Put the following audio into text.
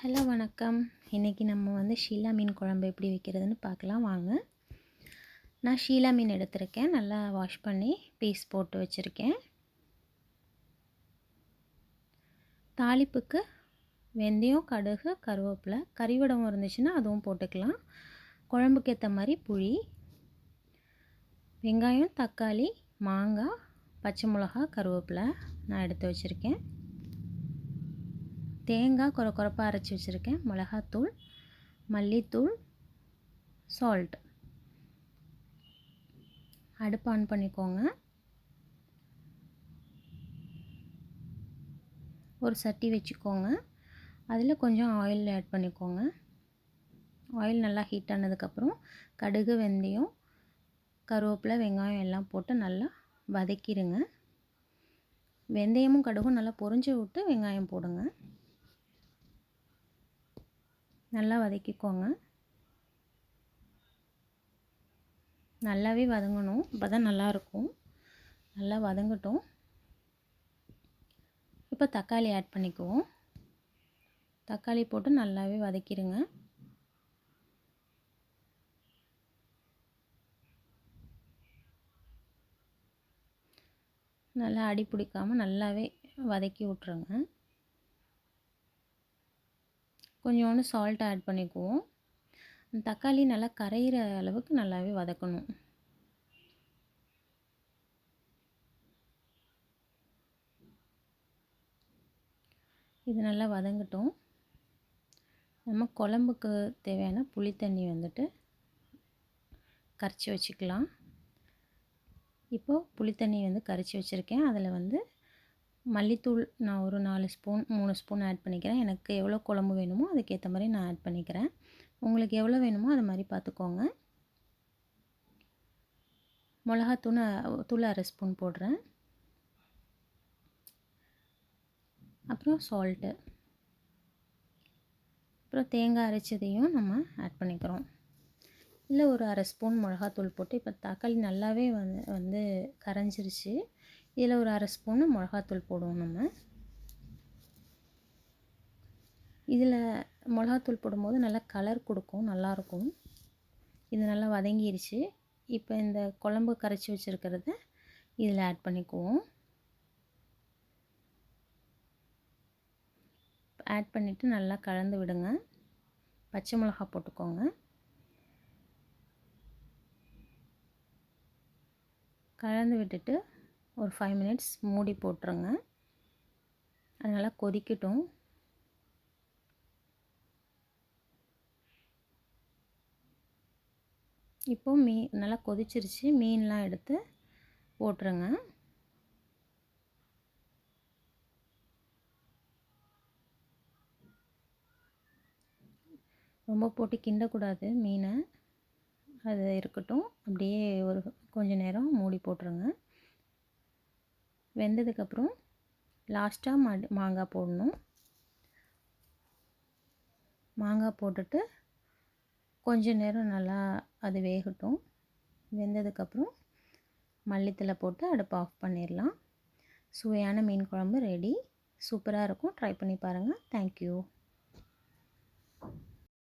Hello வணக்கம். இன்றைக்கி நம்ம வந்து ஷீலா மீன் குழம்பு எப்படி வைக்கிறதுன்னு பார்க்கலாம் வாங்க. நான் ஷீலா மீன் எடுத்திருக்கேன். நல்லா வாஷ் பண்ணி பீஸ் போட்டு வச்சுருக்கேன். தாளிப்புக்கு வெந்தயம், கடுகு, கருவேப்பிலை, கறிவடகம் இருந்துச்சுன்னா அதுவும் போட்டுக்கலாம். குழம்புக்கு ஏற்ற மாதிரி புளி, வெங்காயம், தக்காளி, மாங்காய், பச்சை மிளகா, கருவேப்பிலை நான் எடுத்து வச்சுருக்கேன். தேங்காய் கொரப்பாக அரைச்சி வச்சுருக்கேன். மிளகாத்தூள், மல்லித்தூள், சால்ட். அடுப்பு ஆன் பண்ணிக்கோங்க. ஒரு சட்டி வச்சுக்கோங்க. அதில் கொஞ்சம் ஆயில் ஆட் பண்ணிக்கோங்க. ஆயில் நல்லா ஹீட் ஆனதுக்கப்புறம் கடுகு, வெந்தயம், கருவேப்பிலை, வெங்காயம் எல்லாம் போட்டு நல்லா வதக்கிடுங்க. வெந்தயமும் கடுகும் நல்லா பொரிஞ்சு விட்டு வெங்காயம் போடுங்க. நல்லா வதக்கிக்கோங்க. நல்லாவே வதங்கணும், அப்போ தான் நல்லாயிருக்கும். நல்லா வதங்கட்டும். இப்போ தக்காளி ஆட் பண்ணிக்குவோம். தக்காளி போட்டு நல்லாவே வதக்கிடுங்க. நல்லா அடி பிடிக்காமல் நல்லாவே வதக்கி விட்ருங்க. கொஞ்சோண்டு சால்ட் ஆட் பண்ணிக்குவோம். தக்காளி நல்லா கரையிற அளவுக்கு நல்லாவே வதக்கணும். இது நல்லா வதங்கட்டும். நம்ம குழம்புக்கு தேவையான புளி தண்ணி வந்துட்டு கரைச்சி வச்சுக்கலாம். இப்போது புளி தண்ணி வந்து கரைச்சி வச்சுருக்கேன். அதில் வந்து மல்லித்தூள் நான் ஒரு 4 ஸ்பூன் 3 ஸ்பூன் ஆட் பண்ணிக்கிறேன். எனக்கு எவ்வளோ குழம்பு வேணுமோ அதுக்கேற்ற மாதிரி நான் ஆட் பண்ணிக்கிறேன். உங்களுக்கு எவ்வளோ வேணுமோ அது மாதிரி பார்த்துக்கோங்க. மிளகாத்தூள் 1/2 ஸ்பூன் போடுறேன். அப்புறம் சால்ட்டு, அப்புறம் தேங்காய் அரைச்சதையும் நம்ம ஆட் பண்ணிக்கிறோம். இல்லை ஒரு 1/2 ஸ்பூன் மிளகாத்தூள் போட்டு இப்போ தக்காளி நல்லாவே வந்து கரைஞ்சிருச்சு. இதில் ஒரு 1/2 ஸ்பூன் மிளகாத்தூள் போடுவோம். நம்ம இதில் மிளகாத்தூள் போடும்போது நல்லா கலர் கொடுக்கும், நல்லாயிருக்கும். இது நல்லா வதங்கிருச்சு. இப்போ இந்த குழம்பு கரைச்சி வச்சுருக்கிறத இதில் ஆட் பண்ணிக்குவோம். ஆட் பண்ணிவிட்டு நல்லா கலந்து விடுங்க. பச்சை மிளகா போட்டுக்கோங்க. கலந்து விட்டுட்டு ஒரு 5 மினிட்ஸ் மூடி போட்டுருங்க. அது நல்லா கொதிக்கட்டும். இப்போது நல்லா கொதிச்சிருச்சு. மீன்லாம் எடுத்து போட்டுருங்க. ரொம்ப போட்டு கிண்டக்கூடாது மீனை, அது இருக்கட்டும். அப்படியே ஒரு கொஞ்சம் நேரம் மூடி போட்டுருங்க. வெந்ததுக்கப்புறம் லாஸ்ட்டாக மாங்காய் போடணும். மாங்காய் போட்டுட்டு கொஞ்ச நேரம் நல்லா அது வேகட்டும். வெந்ததுக்கப்புறம் மல்லித்தழை போட்டு அடுப்பை ஆஃப் பண்ணிடலாம். சுவையான மீன் குழம்பு ரெடி. சூப்பராக இருக்கும். ட்ரை பண்ணி பாருங்கள். தேங்க்யூ.